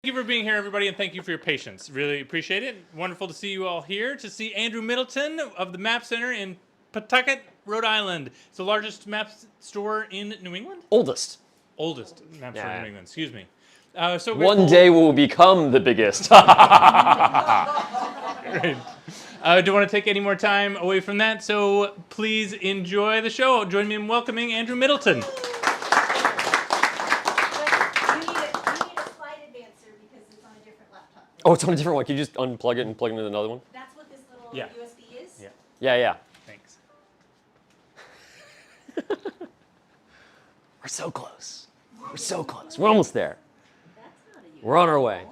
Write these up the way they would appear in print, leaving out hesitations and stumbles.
Thank you for being here, everybody, and thank you for your patience. Really appreciate it. Wonderful to see you all here. To see Andrew Middleton of the Map Center in Pawtucket, Rhode Island. It's the largest map store in New England? Oldest map store in New England, excuse me. One day we'll become the biggest. Great. Don't want to take any more time away from that, so please enjoy the show. Join me in welcoming Andrew Middleton. Oh, it's on a different one. Can you just unplug it and plug it into another one? That's what this little USB is? Yeah. Thanks. We're so close. We're so close. We're almost there. That's not a USB. We're on our way.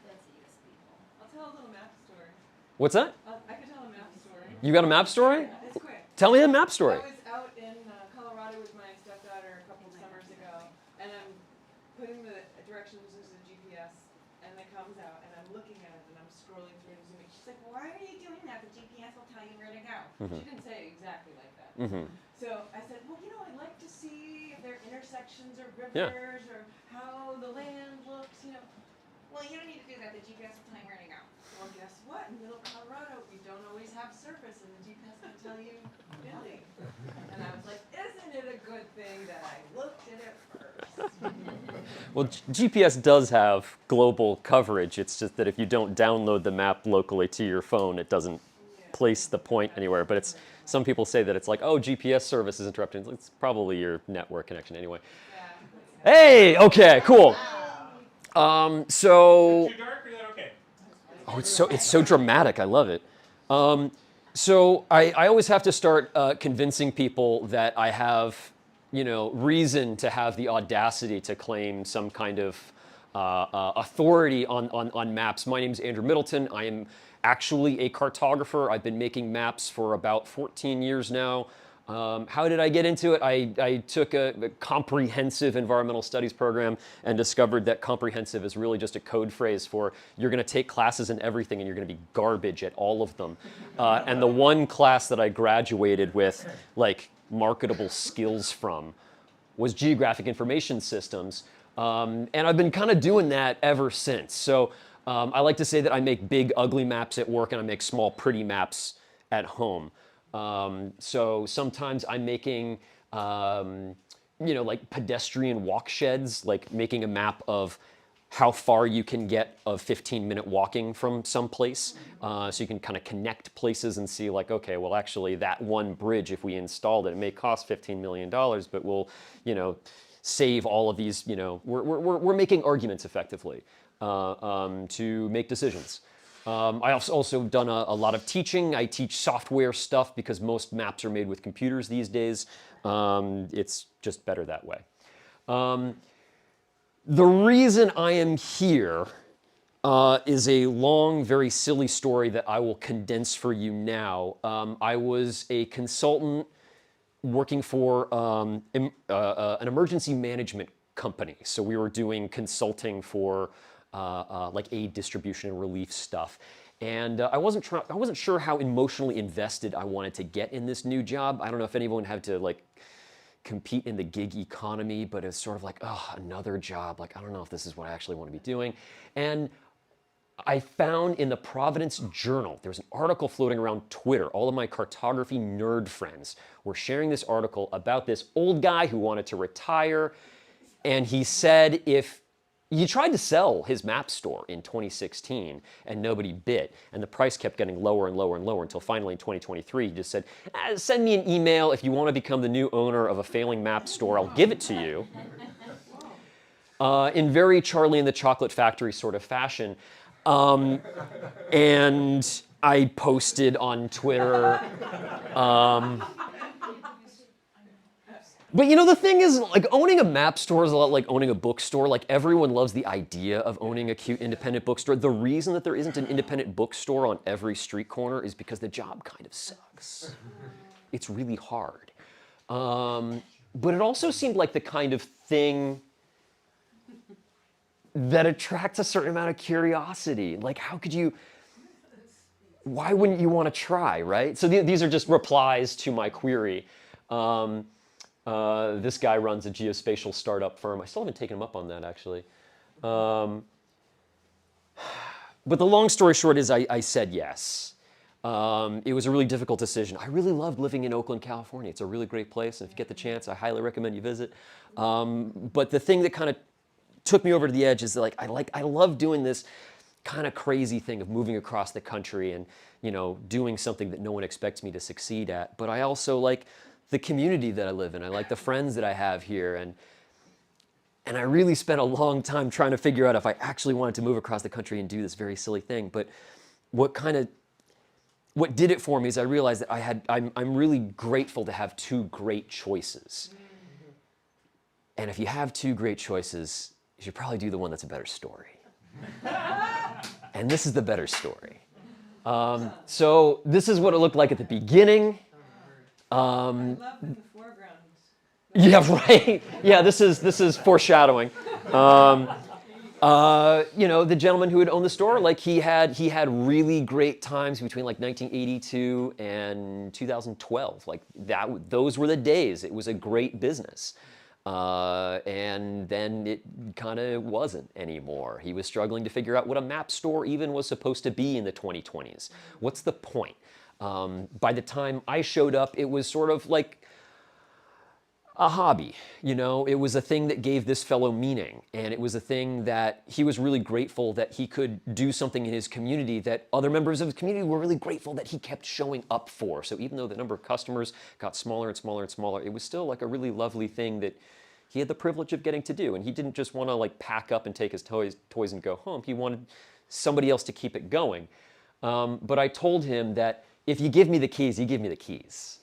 That's a USB hole. I'll tell a little map story. What's that? I can tell a map story. You got a map story? Yeah, it's quick. Tell me the map story. I was out in Colorado with my stepdaughter a couple of summers ago, and I'm putting the directions into the GPS, and it comes out, and I'm looking at it, and I'm scrolling through and zooming. She's like, "Why are you doing that? The GPS will tell you where to go." She didn't say it exactly like that. So I said, "Well, I'd like to see if there are intersections or rivers or how the land looks, Well, you don't need to do that. The GPS will tell you where to go." Well, guess what? In middle Colorado, we don't always have surface, and the GPS can tell you Billy. And I was like, isn't it a good thing that I looked at it first? Well, GPS does have global coverage. It's just that if you don't download the map locally to your phone, it doesn't place the point anywhere. But some people say that it's like, oh, GPS service is interrupted. It's probably your network connection anyway. Yeah. Hey, okay, cool. So. Too dark, or is that okay? Oh, it's so dramatic. I love it. So I always have to start convincing people that I have, reason to have the audacity to claim some kind of authority on maps. My name is Andrew Middleton. I am actually a cartographer. I've been making maps for about 14 years now. How did I get into it? I took a comprehensive environmental studies program and discovered that comprehensive is really just a code phrase for you're going to take classes in everything and you're going to be garbage at all of them. And the one class that I graduated with, marketable skills from, was geographic information systems. And I've been kind of doing that ever since. So I like to say that I make big, ugly maps at work and I make small, pretty maps at home. So sometimes I'm making, pedestrian walk sheds, like making a map of how far you can get of 15-minute walking from some place. So you can kind of connect places and see okay, well, actually that one bridge, if we installed it, it may cost $15 million, but we'll, save all of these, we're making arguments effectively to make decisions. I've also done a lot of teaching. I teach software stuff because most maps are made with computers these days. It's just better that way. The reason I am here is a long, very silly story that I will condense for you now. I was a consultant working for an emergency management company. So we were doing consulting for aid distribution and relief stuff. And I wasn't sure how emotionally invested I wanted to get in this new job. I don't know if anyone had to compete in the gig economy, but it's sort of another job. I don't know if this is what I actually want to be doing. And I found in the Providence Journal, there's an article floating around Twitter. All of my cartography nerd friends were sharing this article about this old guy who wanted to retire. And he said if he tried to sell his map store in 2016 and nobody bid, and the price kept getting lower and lower and lower until finally in 2023 he just said, send me an email if you want to become the new owner of a failing map store. I'll give it to you. In very Charlie and the Chocolate Factory sort of fashion. And I posted on Twitter. But the thing is, owning a map store is a lot like owning a bookstore. Everyone loves the idea of owning a cute independent bookstore. The reason that there isn't an independent bookstore on every street corner is because the job kind of sucks. It's really hard. But it also seemed like the kind of thing that attracts a certain amount of curiosity. Why wouldn't you want to try, right? So these are just replies to my query. This guy runs a geospatial startup firm. I still haven't taken him up on that, actually. But the long story short is I said yes. It was a really difficult decision. I really loved living in Oakland, California. It's a really great place, and if you get the chance, I highly recommend you visit. But the thing that kind of took me over to the edge is like I love doing this kind of crazy thing of moving across the country and, you know, doing something that no one expects me to succeed at. But I also like the community that I live in. I like the friends that I have here, and I really spent a long time trying to figure out if I actually wanted to move across the country and do this very silly thing. But what did it for me is I realized that I'm really grateful to have two great choices. And if you have two great choices, you should probably do the one that's a better story. And this is the better story. So this is what it looked like at the beginning. I love that the foreground. Yeah, right. Yeah, this is foreshadowing. You know, the gentleman who had owned the store, like he had really great times between like 1982 and 2012. Like those were the days. It was a great business. And then it kind of wasn't anymore. He was struggling to figure out what a map store even was supposed to be in the 2020s. What's the point? By the time I showed up, it was sort of like a hobby, you know. It was a thing that gave this fellow meaning, and it was a thing that he was really grateful that he could do something in his community that other members of his community were really grateful that he kept showing up for. So even though the number of customers got smaller and smaller and smaller, it was still like a really lovely thing that he had the privilege of getting to do. And he didn't just want to like pack up and take his toys and go home. He wanted somebody else to keep it going. But I told him that if you give me the keys, you give me the keys.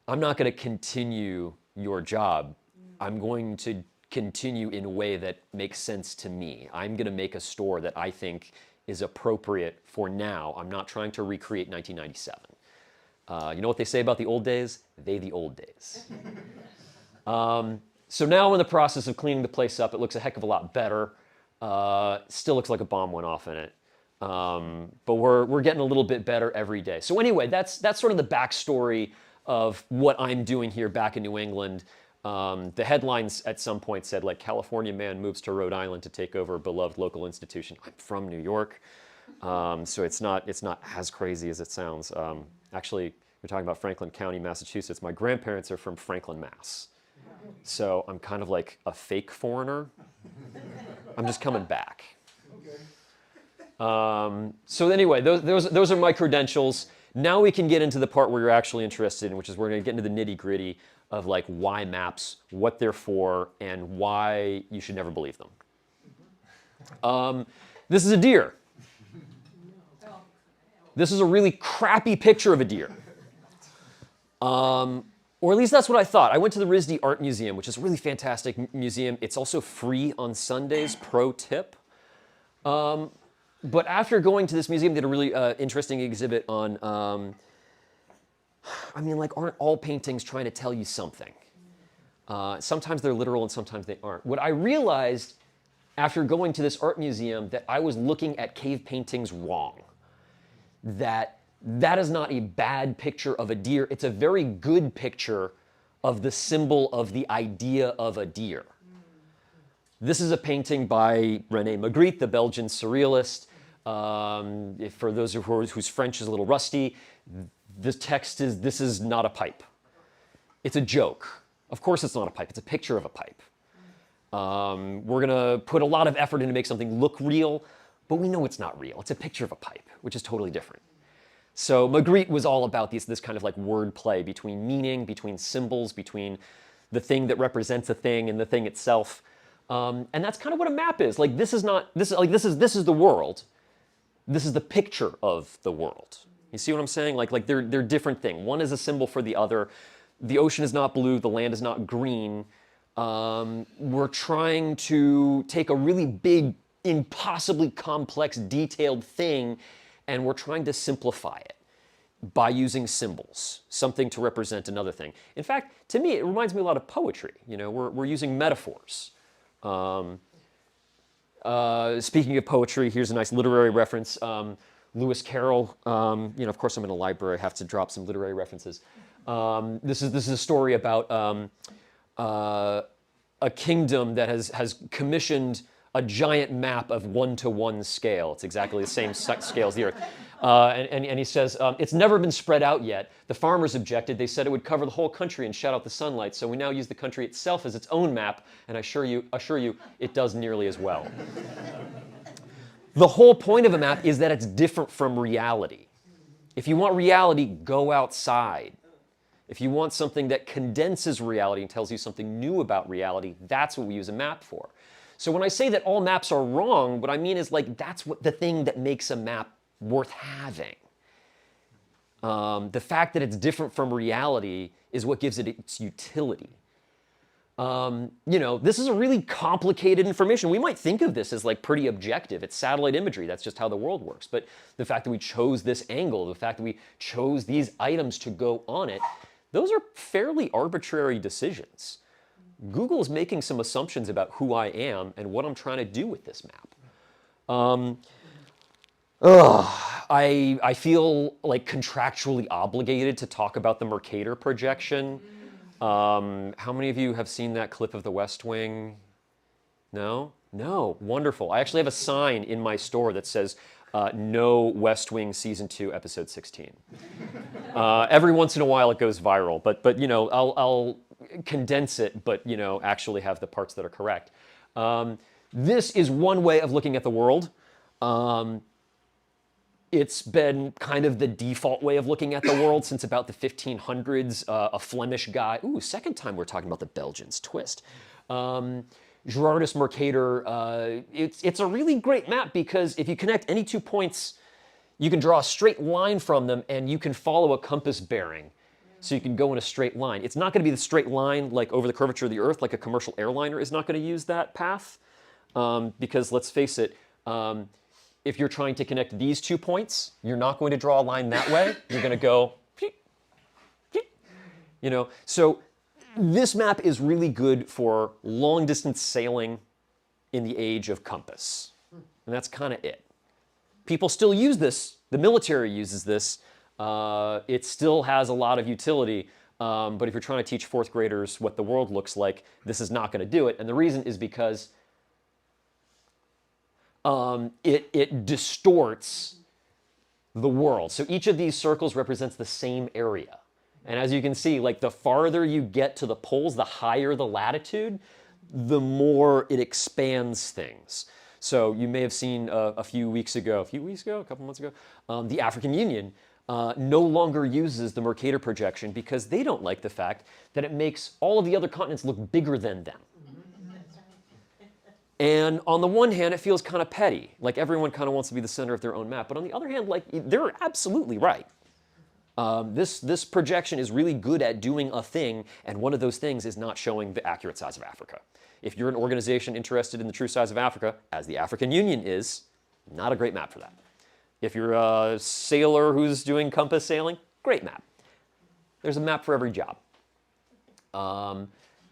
I'm not going to continue your job. I'm going to continue in a way that makes sense to me. I'm going to make a store that I think is appropriate for now. I'm not trying to recreate 1997. You know what they say about the old days? They the old days. So now I'm in the process of cleaning the place up. It looks a heck of a lot better. Still looks like a bomb went off in it. But we're getting a little bit better every day. So anyway, that's sort of the backstory of what I'm doing here back in New England. The headlines at some point said, like, California man moves to Rhode Island to take over a beloved local institution. I'm from New York, so it's not as crazy as it sounds. Actually, we're talking about Franklin County, Massachusetts. My grandparents are from Franklin, Mass. So I'm kind of like a fake foreigner. I'm just coming back. So anyway, those are my credentials. Now we can get into the part where you're actually interested in, which is we're going to get into the nitty-gritty of like why maps, what they're for, and why you should never believe them. This is a deer. This is a really crappy picture of a deer. Or at least that's what I thought. I went to the RISD Art Museum, which is a really fantastic museum. It's also free on Sundays, pro tip. But after going to this museum, they did a really interesting exhibit on, I mean, like, aren't all paintings trying to tell you something? Sometimes they're literal and sometimes they aren't. What I realized after going to this art museum, that I was looking at cave paintings wrong. That is not a bad picture of a deer. It's a very good picture of the symbol of the idea of a deer. This is a painting by René Magritte, the Belgian surrealist. For those whose French is a little rusty, the text is, "This is not a pipe." It's a joke. Of course it's not a pipe. It's a picture of a pipe. We're going to put a lot of effort into make something look real, but we know it's not real. It's a picture of a pipe, which is totally different. So Magritte was all about this kind of like word play between meaning, between symbols, between the thing that represents a thing and the thing itself. And that's kind of what a map is. Like, this is the world. This is the picture of the world. You see what I'm saying? Like they're different things. One is a symbol for the other. The ocean is not blue. The land is not green. We're trying to take a really big, impossibly complex, detailed thing, and we're trying to simplify it by using symbols, something to represent another thing. In fact, to me, it reminds me a lot of poetry. You know, we're using metaphors. Speaking of poetry, here's a nice literary reference. Lewis Carroll, you know, of course I'm in a library, I have to drop some literary references. This is a story about a kingdom that has commissioned a giant map of 1-to-1 scale. It's exactly the same scale as the Earth. And he says, it's never been spread out yet. The farmers objected. They said it would cover the whole country and shut out the sunlight. So we now use the country itself as its own map, and I assure you, it does nearly as well. The whole point of a map is that it's different from reality. If you want reality, go outside. If you want something that condenses reality and tells you something new about reality, that's what we use a map for. So when I say that all maps are wrong, what I mean is like that's what the thing that makes a map worth having. The fact that it's different from reality is what gives it its utility. This is a really complicated information. We might think of this as like pretty objective. It's satellite imagery. That's just how the world works. But the fact that we chose this angle, the fact that we chose these items to go on it, those are fairly arbitrary decisions. Google is making some assumptions about who I am and what I'm trying to do with this map. I feel like contractually obligated to talk about the Mercator projection. How many of you have seen that clip of the West Wing? No? No. Wonderful. I actually have a sign in my store that says, no West Wing Season 2, Episode 16. Every once in a while it goes viral, but I'll condense it, but actually have the parts that are correct. This is one way of looking at the world. It's been kind of the default way of looking at the world since about the 1500s. A Flemish guy, second time we're talking about the Belgians, twist. Gerardus Mercator, it's a really great map because if you connect any 2 points, you can draw a straight line from them and you can follow a compass bearing. So you can go in a straight line. It's not going to be the straight line like over the curvature of the Earth, like a commercial airliner is not going to use that path. Because let's face it, if you're trying to connect these 2 points, you're not going to draw a line that way. You're going to go, So this map is really good for long distance sailing in the age of compass. And that's kind of it. People still use this. The military uses this. It still has a lot of utility. But if you're trying to teach fourth graders what the world looks like, this is not going to do it. And the reason is because it distorts the world. So each of these circles represents the same area. And as you can see, like the farther you get to the poles, the higher the latitude, the more it expands things. So you may have seen a few weeks ago, a couple months ago, the African Union no longer uses the Mercator projection because they don't like the fact that it makes all of the other continents look bigger than them. And on the one hand, it feels kind of petty, like everyone kind of wants to be the center of their own map. But on the other hand, like they're absolutely right. This projection is really good at doing a thing, and one of those things is not showing the accurate size of Africa. If you're an organization interested in the true size of Africa, as the African Union is, not a great map for that. If you're a sailor who's doing compass sailing, great map. There's a map for every job.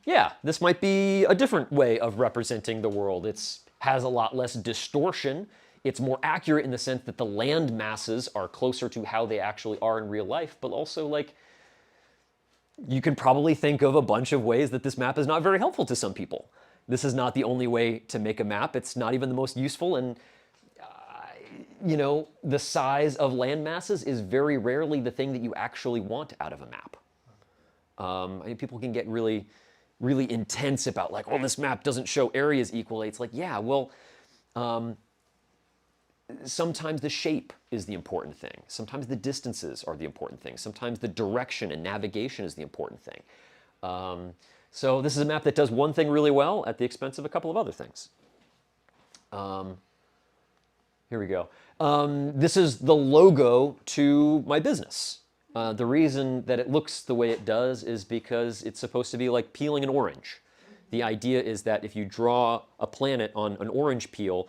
Yeah, this might be a different way of representing the world. It has a lot less distortion. It's more accurate in the sense that the land masses are closer to how they actually are in real life, but also like you can probably think of a bunch of ways that this map is not very helpful to some people. This is not the only way to make a map. It's not even the most useful, and the size of land masses is very rarely the thing that you actually want out of a map. I mean, people can get really intense about like, oh, this map doesn't show areas equally. It's like, yeah, well, sometimes the shape is the important thing. Sometimes the distances are the important thing. Sometimes the direction and navigation is the important thing. So this is a map that does one thing really well at the expense of a couple of other things. Here we go. This is the logo to my business. The reason that it looks the way it does is because it's supposed to be like peeling an orange. The idea is that if you draw a planet on an orange peel,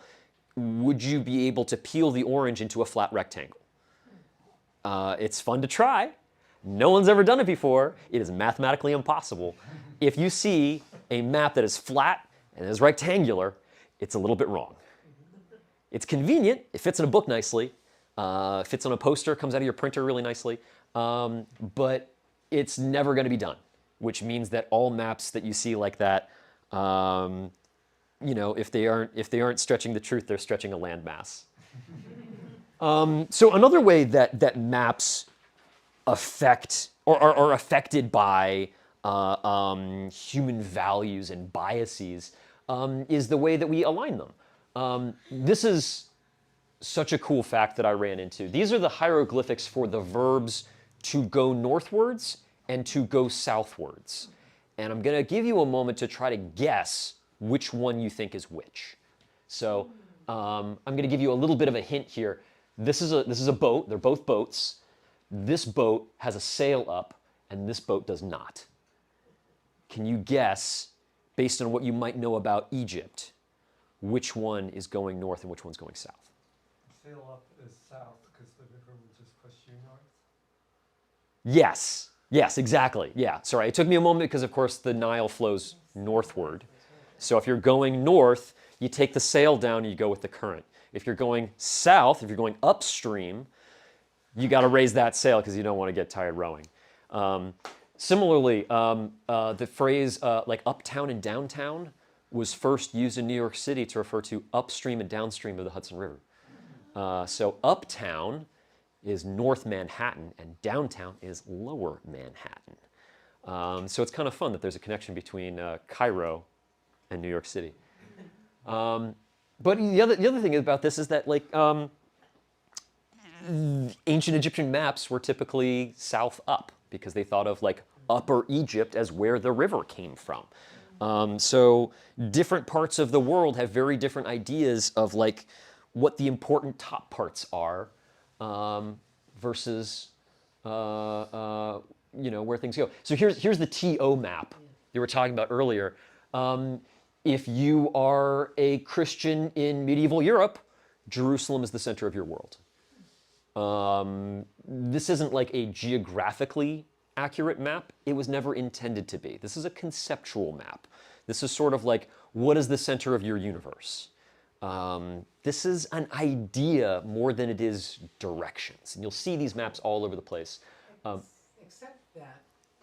would you be able to peel the orange into a flat rectangle? It's fun to try. No one's ever done it before. It is mathematically impossible. If you see a map that is flat and is rectangular, it's a little bit wrong. It's convenient. It fits in a book nicely. Fits on a poster, comes out of your printer really nicely. But it's never going to be done, which means that all maps that you see like that if they aren't stretching the truth, they're stretching a landmass. So another way that maps affect or are affected by human values and biases is the way that we align them. This is such a cool fact that I ran into. These are the hieroglyphics for the verbs to go northwards and to go southwards. And I'm going to give you a moment to try to guess which one you think is which. So I'm going to give you a little bit of a hint here. This is a boat. They're both boats. This boat has a sail up, and this boat does not. Can you guess, based on what you might know about Egypt, which one is going north and which one's going south? Sail up is south because the river would just push you north. Yes, exactly. Yeah, sorry, it took me a moment because, of course, the Nile flows northward. So if you're going north, you take the sail down and you go with the current. If you're going south, if you're going upstream, you got to raise that sail because you don't want to get tired rowing. Similarly, the phrase like uptown and downtown was first used in New York City to refer to upstream and downstream of the Hudson River. So uptown is North Manhattan and downtown is Lower Manhattan. So it's kind of fun that there's a connection between Cairo and New York City. But the other thing about this is that, like, ancient Egyptian maps were typically south up because they thought of, like, Upper Egypt as where the river came from. So different parts of the world have very different ideas of, like, what the important top parts are versus where things go. So here's the TO map you were talking about earlier. If you are a Christian in medieval Europe, Jerusalem is the center of your world. This isn't like a geographically accurate map. It was never intended to be. This is a conceptual map. This is sort of like, what is the center of your universe? This is an idea more than it is directions. And you'll see these maps all over the place. Except that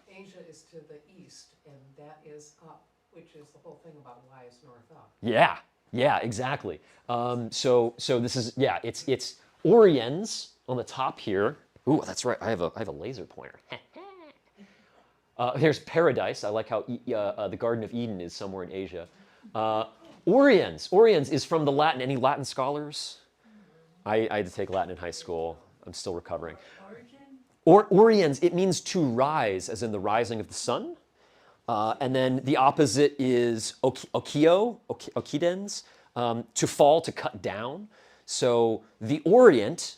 Asia is to the east, and that is up, which is the whole thing about why is north up. Yeah, exactly. So this is, it's Oriens on the top here. Ooh, that's right. I have a laser pointer. Here's paradise. I like how the Garden of Eden is somewhere in Asia. Oriens is from the Latin. Any Latin scholars? I had to take Latin in high school. I'm still recovering. Oriens, it means to rise, as in the rising of the sun. And then the opposite is okidens, to fall, to cut down. So the Orient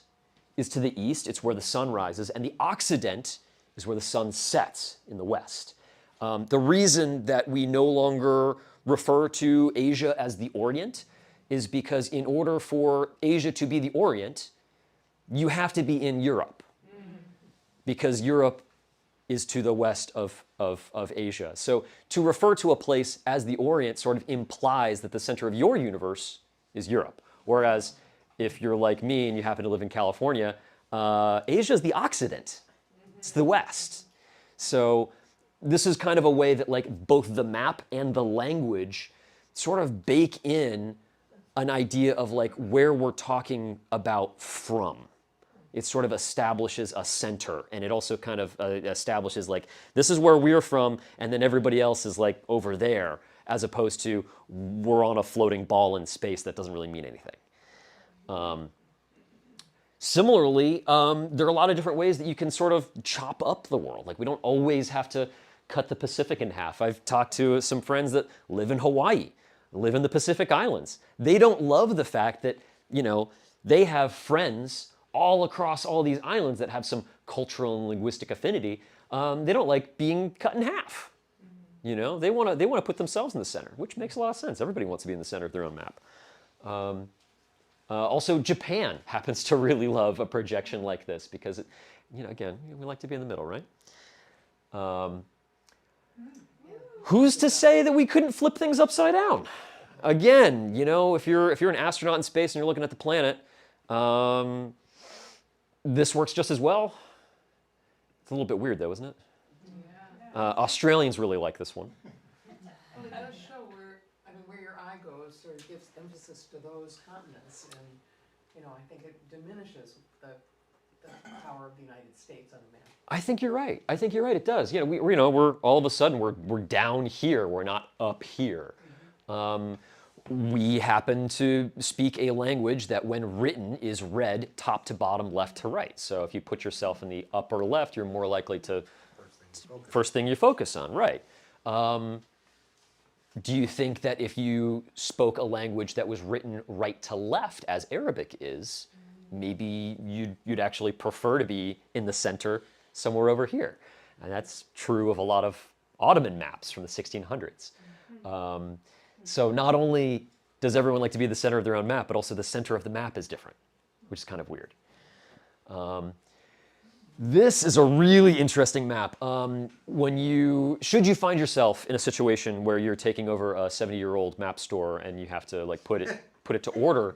is to the east, it's where the sun rises, and the Occident is where the sun sets in the west. The reason that we no longer refer to Asia as the Orient is because in order for Asia to be the Orient, you have to be in Europe, because Europe is to the west of Asia. So to refer to a place as the Orient sort of implies that the center of your universe is Europe. Whereas if you're like me and you happen to live in California, Asia is the Occident. It's the West. So this is kind of a way that, like, both the map and the language sort of bake in an idea of, like, where we're talking about from. It sort of establishes a center, and it also kind of establishes, like, this is where we're from, and then everybody else is, like, over there, as opposed to we're on a floating ball in space that doesn't really mean anything. Similarly, there are a lot of different ways that you can sort of chop up the world. Like, we don't always have to cut the Pacific in half. I've talked to some friends that live in Hawaii, live in the Pacific Islands. They don't love the fact that, they have friends all across all these islands that have some cultural and linguistic affinity. They don't like being cut in half. They want to put themselves in the center, which makes a lot of sense. Everybody wants to be in the center of their own map. Also, Japan happens to really love a projection like this because, again, we like to be in the middle, right? Who's to say that we couldn't flip things upside down? Again, if you're an astronaut in space and you're looking at the planet, this works just as well. It's a little bit weird, though, isn't it? Yeah. Australians really like this one. Well, it does show where your eye goes sort of gives emphasis to those continents, and, you know, I think it diminishes the power of the United States on the map. I think you're right. I think you're right. It does. You know, we're all of a sudden we're down here. We're not up here. We happen to speak a language that, when written, is read top to bottom, left to right. So if you put yourself in the upper left, you're more likely to first thing you focus on, right? Do you think that if you spoke a language that was written right to left, as Arabic is, maybe you'd actually prefer to be in the center, somewhere over here? And that's true of a lot of Ottoman maps from the 1600s. So not only does everyone like to be the center of their own map, but also the center of the map is different, which is kind of weird. This is a really interesting map. Should you find yourself in a situation where you're taking over a 70-year-old map store and you have to like put it to order,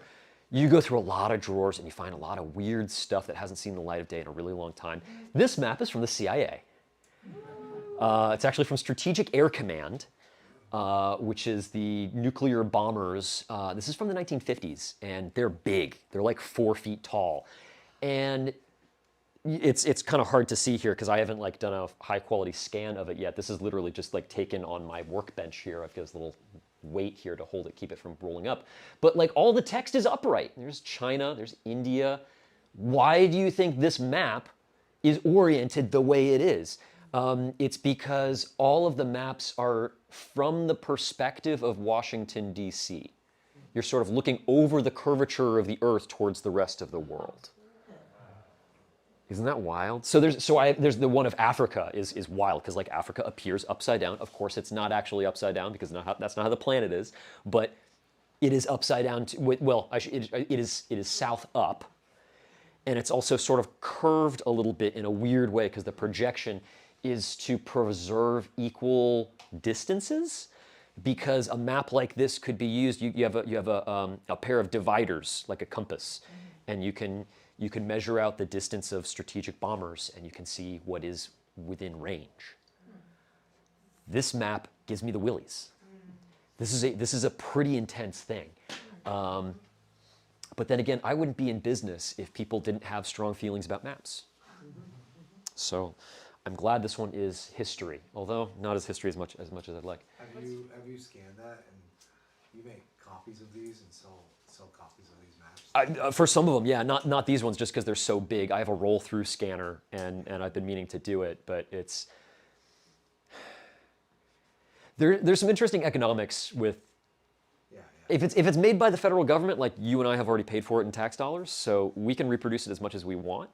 you go through a lot of drawers and you find a lot of weird stuff that hasn't seen the light of day in a really long time. This map is from the CIA. It's actually from Strategic Air Command, which is the nuclear bombers. This is from the 1950s, and they're big. They're like 4 feet tall. And it's kind of hard to see here because I haven't like done a high quality scan of it yet. This is literally just like taken on my workbench here. I've got this little weight here to hold it, keep it from rolling up. But like all the text is upright. There's China, there's India. Why do you think this map is oriented the way it is? It's because all of the maps are from the perspective of Washington, D.C. You're sort of looking over the curvature of the Earth towards the rest of the world. Isn't that wild? So there's the one of Africa is wild because like Africa appears upside down. Of course, it's not actually upside down because that's not how the planet is, but it is upside down. It is south up, and it's also sort of curved a little bit in a weird way because the projection is to preserve equal distances. Because a map like this could be used. You have a pair of dividers like a compass, and you can measure out the distance of strategic bombers, and you can see what is within range. This map gives me the willies. This is a pretty intense thing. But then again, I wouldn't be in business if people didn't have strong feelings about maps. So I'm glad this one is history, although not as history as much as I'd like. Have you scanned that and you make copies of these and sell copies of these maps? For some of them, yeah, not these ones, just because they're so big. I have a roll-through scanner, and I've been meaning to do it, but there's some interesting economics with. Yeah. If it's made by the federal government, like you and I have already paid for it in tax dollars, so we can reproduce it as much as we want.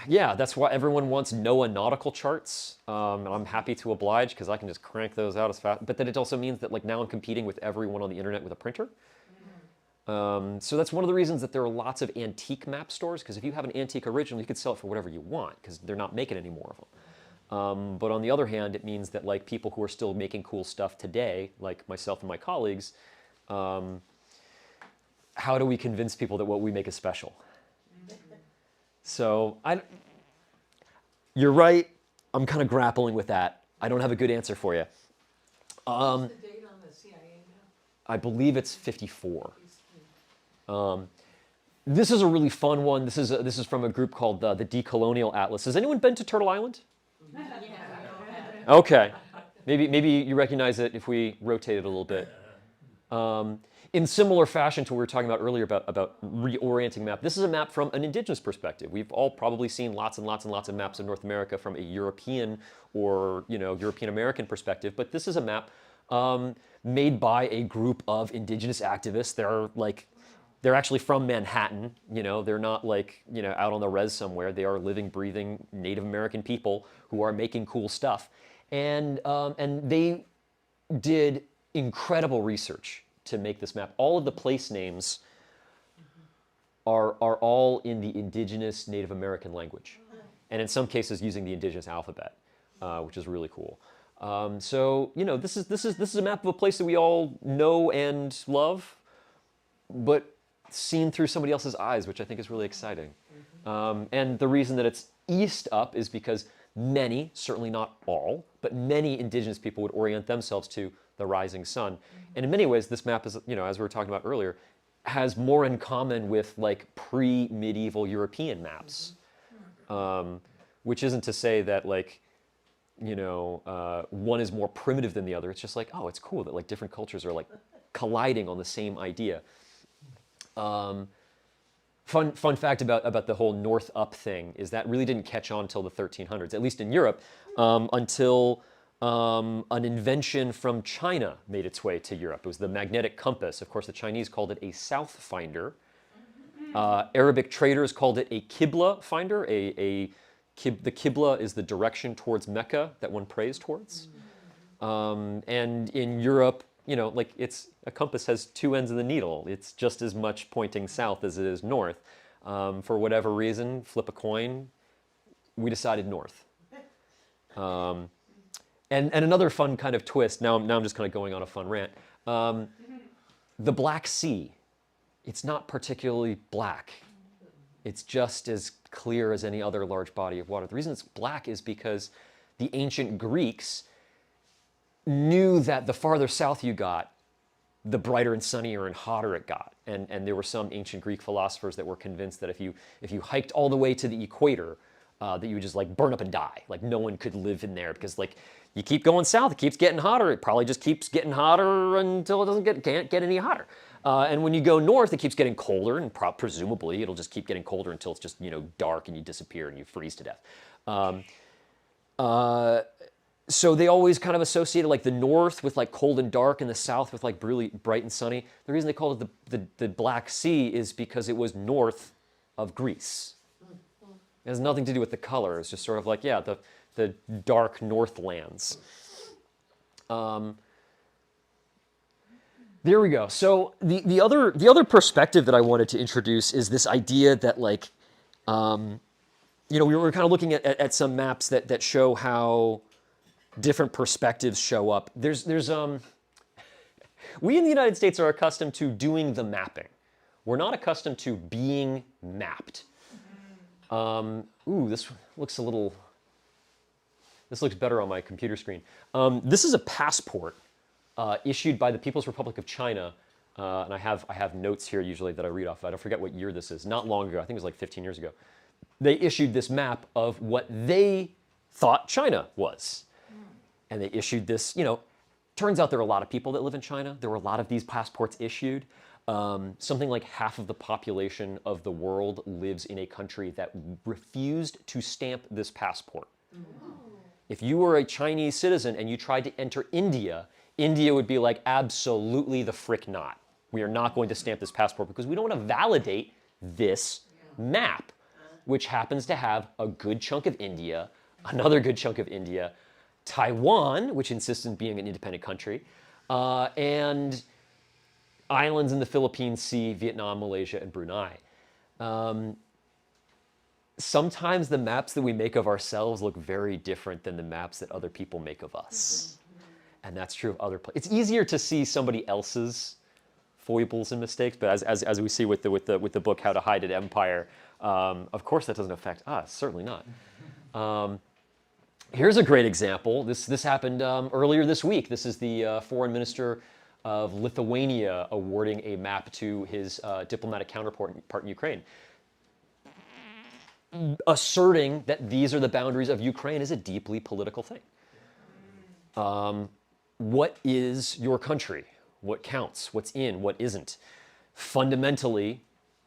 Yeah, that's why everyone wants NOAA nautical charts, and I'm happy to oblige because I can just crank those out as fast. But then it also means that like now I'm competing with everyone on the internet with a printer. So that's one of the reasons that there are lots of antique map stores, because if you have an antique original, you could sell it for whatever you want because they're not making any more of them. But on the other hand, it means that like people who are still making cool stuff today, like myself and my colleagues, how do we convince people that what we make is special? So you're right. I'm kind of grappling with that. I don't have a good answer for you. What's the date on the CIA map? I believe it's 54. This is a really fun one. This is from a group called the Decolonial Atlas. Has anyone been to Turtle Island? Okay. Maybe you recognize it if we rotate it a little bit. In similar fashion to what we were talking about earlier about reorienting map, this is a map from an indigenous perspective. We've all probably seen lots and lots and lots of maps of North America from a European or European American perspective, but this is a map made by a group of indigenous activists. They're actually from Manhattan. They're not like out on the res somewhere. They are living, breathing Native American people who are making cool stuff, and they did incredible research to make this map. All of the place names are all in the indigenous Native American language, and in some cases using the indigenous alphabet, which is really cool. So this is a map of a place that we all know and love, but seen through somebody else's eyes, which I think is really exciting. And the reason that it's east up is because many, certainly not all, but many indigenous people would orient themselves to the rising sun. And in many ways, this map is, as we were talking about earlier, has more in common with like pre-medieval European maps, which isn't to say that like, one is more primitive than the other. It's just like, oh, it's cool that like different cultures are like colliding on the same idea. Fun fact about the whole north up thing is that really didn't catch on until the 1300s, at least in Europe, until an invention from China made its way to Europe. It was the magnetic compass. Of course, the Chinese called it a south finder. Arabic traders called it a Qibla finder. The Qibla is the direction towards Mecca that one prays towards. And in Europe, like a compass has two ends of the needle. It's just as much pointing south as it is north. For whatever reason, flip a coin, we decided north. And another fun kind of twist, now I'm just kind of going on a fun rant. The Black Sea, it's not particularly black. It's just as clear as any other large body of water. The reason it's black is because the ancient Greeks knew that the farther south you got, the brighter and sunnier and hotter it got. And there were some ancient Greek philosophers that were convinced that if you hiked all the way to the equator, that you would just like burn up and die. Like no one could live in there because like you keep going south, it keeps getting hotter. It probably just keeps getting hotter until it can't get any hotter. And when you go north, it keeps getting colder, and presumably it'll just keep getting colder until it's just dark and you disappear and you freeze to death. So they always kind of associated like the north with like cold and dark and the south with like really bright and sunny. The reason they called it the Black Sea is because it was north of Greece. It has nothing to do with the color. It's just sort of like, yeah, the dark northlands. There we go. So the other perspective that I wanted to introduce is this idea that like, we were kind of looking at some maps that show how different perspectives show up. We in the United States are accustomed to doing the mapping. We're not accustomed to being mapped. This looks better on my computer screen. This is a passport issued by the People's Republic of China, and I have notes here usually that I read off. I don't forget what year this is. Not long ago. I think it was like 15 years ago. They issued this map of what they thought China was. And they issued this, turns out there are a lot of people that live in China. There were a lot of these passports issued. Something like half of the population of the world lives in a country that refused to stamp this passport. If you were a Chinese citizen and you tried to enter India, India would be like, absolutely the frick not. We are not going to stamp this passport because we don't want to validate this map, which happens to have a good chunk of India, another good chunk of India, Taiwan, which insists on being an independent country, and islands in the Philippine Sea, Vietnam, Malaysia, and Brunei. Sometimes the maps that we make of ourselves look very different than the maps that other people make of us. And that's true of other places. It's easier to see somebody else's foibles and mistakes, but as we see with the book How to Hide an Empire, of course that doesn't affect us, certainly not. Here's a great example. This happened earlier this week. This is the foreign minister of Lithuania awarding a map to his diplomatic counterpart in Ukraine. Asserting that these are the boundaries of Ukraine is a deeply political thing. What is your country? What counts? What's in? What isn't? Fundamentally,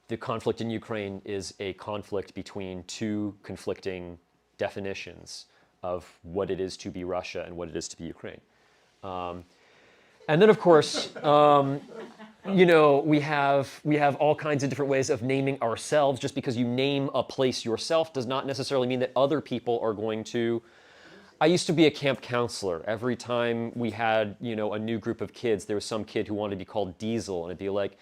the conflict in Ukraine is a conflict between two conflicting definitions of what it is to be Russia and what it is to be Ukraine. And then, of course, we have all kinds of different ways of naming ourselves. Just because you name a place yourself does not necessarily mean that other people are going to. I used to be a camp counselor. Every time we had, a new group of kids, there was some kid who wanted to be called Diesel, and it'd be like,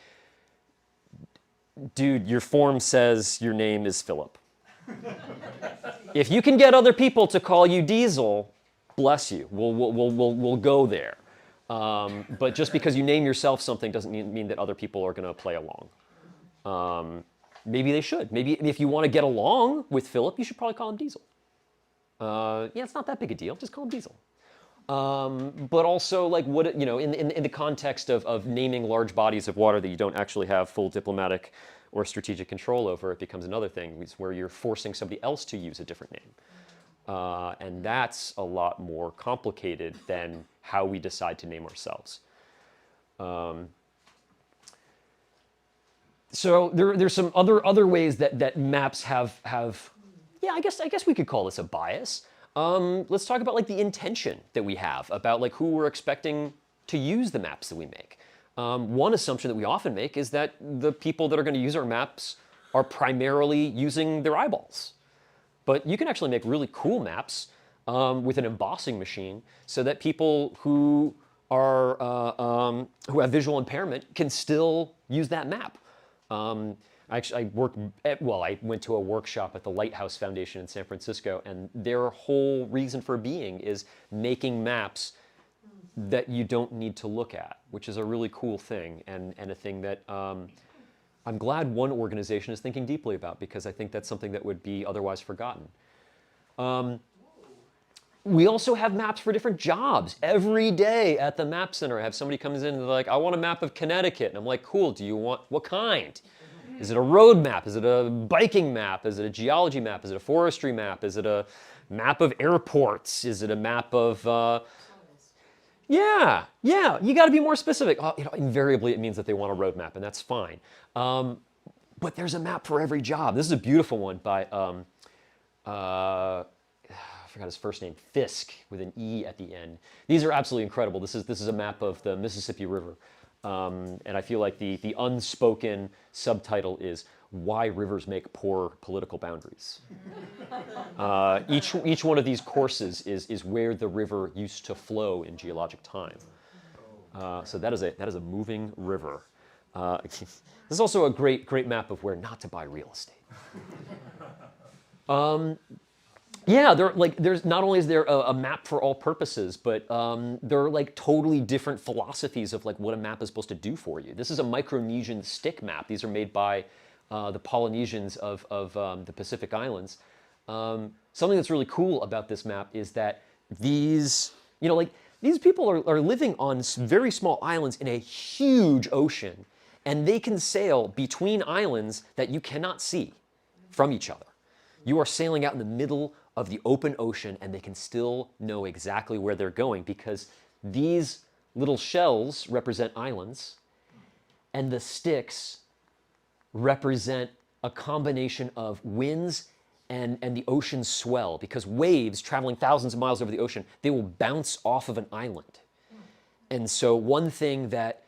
dude, your form says your name is Philip. If you can get other people to call you Diesel, bless you. We'll go there. But just because you name yourself something doesn't mean that other people are going to play along. Maybe they should. Maybe if you want to get along with Philip, you should probably call him Diesel. It's not that big a deal. Just call him Diesel. but also like in the context of naming large bodies of water that you don't actually have full diplomatic or strategic control over, it becomes another thing. It's where you're forcing somebody else to use a different name. And that's a lot more complicated than how we decide to name ourselves. So there's some other ways that maps have yeah, I guess we could call this a bias. Let's talk about like the intention that we have about like who we're expecting to use the maps that we make. One assumption that we often make is that the people that are going to use our maps are primarily using their eyeballs. But you can actually make really cool maps with an embossing machine so that people who have visual impairment can still use that map. I went to a workshop at the Lighthouse Foundation in San Francisco, and their whole reason for being is making maps that you don't need to look at, which is a really cool thing, and a thing that I'm glad one organization is thinking deeply about, because I think that's something that would be otherwise forgotten. We also have maps for different jobs. Every day at the Map Center, I have somebody comes in and they're like, I want a map of Connecticut. And I'm like, cool, do you want, what kind? Is it a road map? Is it a biking map? Is it a geology map? Is it a forestry map? Is it a map of airports? Is it a map of, yeah, you gotta be more specific. Invariably it means that they want a road map, and that's fine. But there's a map for every job. This is a beautiful one by, I forgot his first name, Fisk, with an E at the end. These are absolutely incredible. This is a map of the Mississippi River. And I feel like the unspoken subtitle is Why Rivers Make Poor Political Boundaries. Each one of these courses is where the river used to flow in geologic time. So that is a moving river. This is also a great map of where not to buy real estate. Yeah, there's not only is there a map for all purposes, but there are like totally different philosophies of like what a map is supposed to do for you. This is a Micronesian stick map. These are made by the Polynesians of the Pacific Islands. Something that's really cool about this map is that these people are living on very small islands in a huge ocean, and they can sail between islands that you cannot see from each other. You are sailing out in the middle of the open ocean, and they can still know exactly where they're going, because these little shells represent islands, and the sticks represent a combination of winds and the ocean swell, because waves traveling thousands of miles over the ocean, they will bounce off of an island. And so one thing that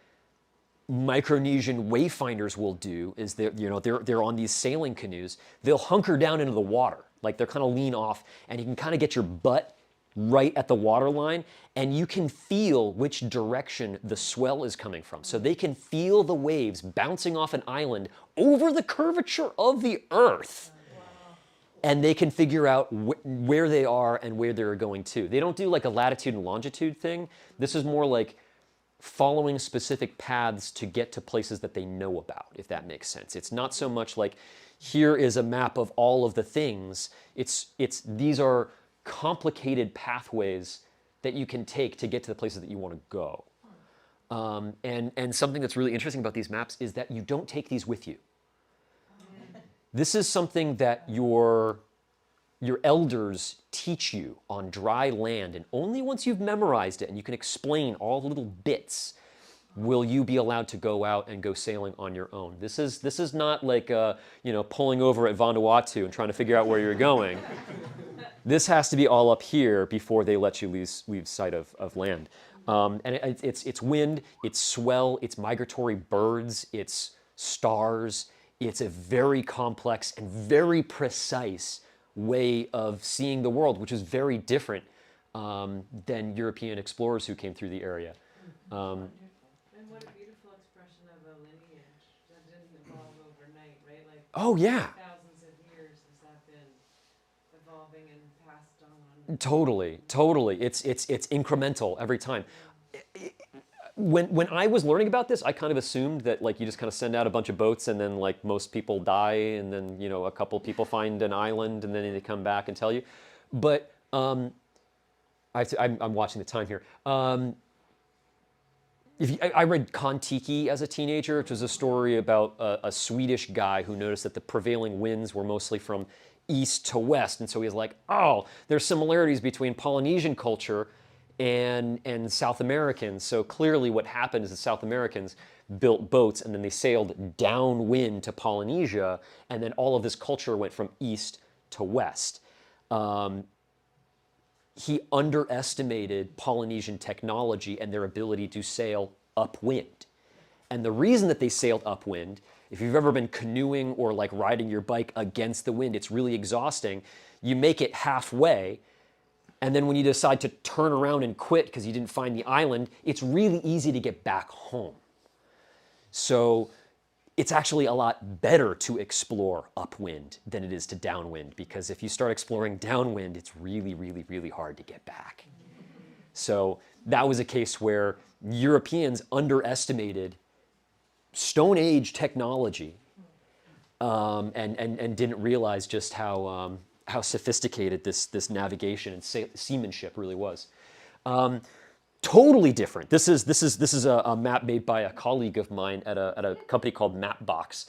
Micronesian wayfinders will do is they're on these sailing canoes. They'll hunker down into the water, like they're kind of lean off, and you can kind of get your butt right at the water line, and you can feel which direction the swell is coming from. So they can feel the waves bouncing off an island over the curvature of the earth. Wow. And they can figure out where they are and where they're going to. They don't do like a latitude and longitude thing. This is more like following specific paths to get to places that they know about, if that makes sense. It's not so much like, here is a map of all of the things. These are complicated pathways that you can take to get to the places that you want to go. And something that's really interesting about these maps is that you don't take these with you. This is something that your elders teach you on dry land, and only once you've memorized it and you can explain all the little bits will you be allowed to go out and go sailing on your own. This is not like pulling over at Vanuatu and trying to figure out where you're going. This has to be all up here before they let you leave sight of land. And it's wind, it's swell, it's migratory birds, it's stars. It's a very complex and very precise way of seeing the world, which is very different than European explorers who came through the area. And what a beautiful expression of a lineage that didn't evolve overnight, right? Like, oh yeah. Thousands of years has that been evolving and passed on. Totally. It's incremental every time. When I was learning about this, I kind of assumed that like you just kind of send out a bunch of boats and then like most people die, and then a couple people find an island and then they come back and tell you. But I'm watching the time here. I read Kon-Tiki as a teenager, which was a story about a Swedish guy who noticed that the prevailing winds were mostly from east to west. And so he was like, oh, there's similarities between Polynesian culture and South Americans. So clearly what happened is the South Americans built boats and then they sailed downwind to Polynesia. And then all of this culture went from east to west. He underestimated Polynesian technology and their ability to sail upwind. And the reason that they sailed upwind, if you've ever been canoeing or like riding your bike against the wind, it's really exhausting. You make it halfway, and then when you decide to turn around and quit because you didn't find the island, it's really easy to get back home. So it's actually a lot better to explore upwind than it is to downwind, because if you start exploring downwind, it's really, really, really hard to get back. So that was a case where Europeans underestimated Stone Age technology and didn't realize just how sophisticated this navigation and seamanship really was. Totally different. This is a map made by a colleague of mine at a company called Mapbox.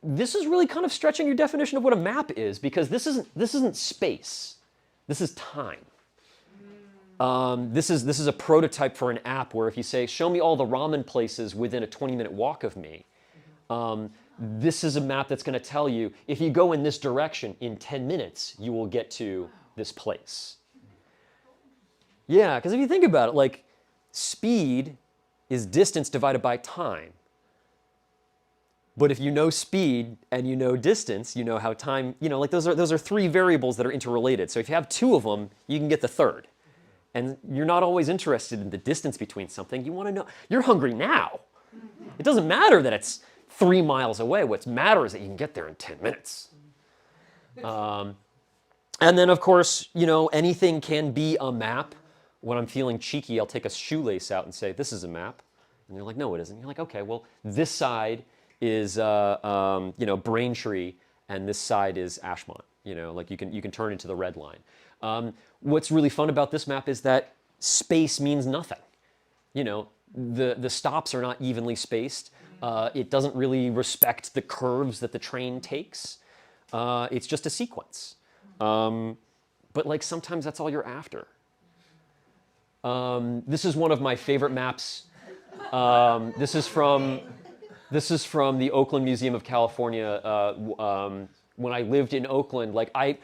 This is really kind of stretching your definition of what a map is, because this isn't space. This is time. This is a prototype for an app where if you say, show me all the ramen places within a 20-minute walk of me, this is a map that's going to tell you, if you go in this direction, in 10 minutes, you will get to this place. Yeah, because if you think about it, like, speed is distance divided by time. But if you know speed and you know distance, you know how time, like those are three variables that are interrelated. So if you have two of them, you can get the third. And you're not always interested in the distance between something. You want to know, you're hungry now. It doesn't matter that it's 3 miles away. What matters is that you can get there in 10 minutes. And then, of course, anything can be a map. When I'm feeling cheeky, I'll take a shoelace out and say, this is a map. And they're like, no, it isn't. You're like, okay, well, this side is, Braintree, and this side is Ashmont. Like you can turn into the red line. What's really fun about this map is that space means nothing. The stops are not evenly spaced. It doesn't really respect the curves that the train takes. It's just a sequence. But like sometimes that's all you're after. This is one of my favorite maps. This is from the Oakland Museum of California. When I lived in Oakland, like I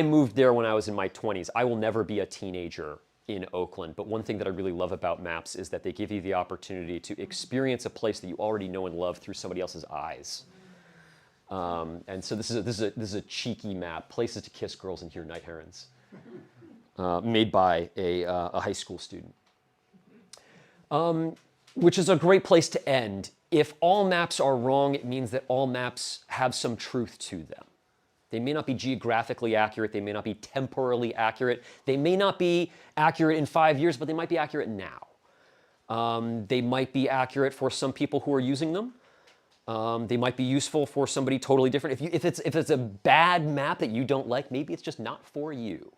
moved there when I was in my 20s. I will never be a teenager in Oakland, but one thing that I really love about maps is that they give you the opportunity to experience a place that you already know and love through somebody else's eyes. And so this is a cheeky map, places to kiss girls and hear night herons, made by a high school student. Which is a great place to end. If all maps are wrong, it means that all maps have some truth to them. They may not be geographically accurate, they may not be temporally accurate, they may not be accurate in 5 years, but they might be accurate now. They might be accurate for some people who are using them. They might be useful for somebody totally different. If it's a bad map that you don't like, maybe it's just not for you.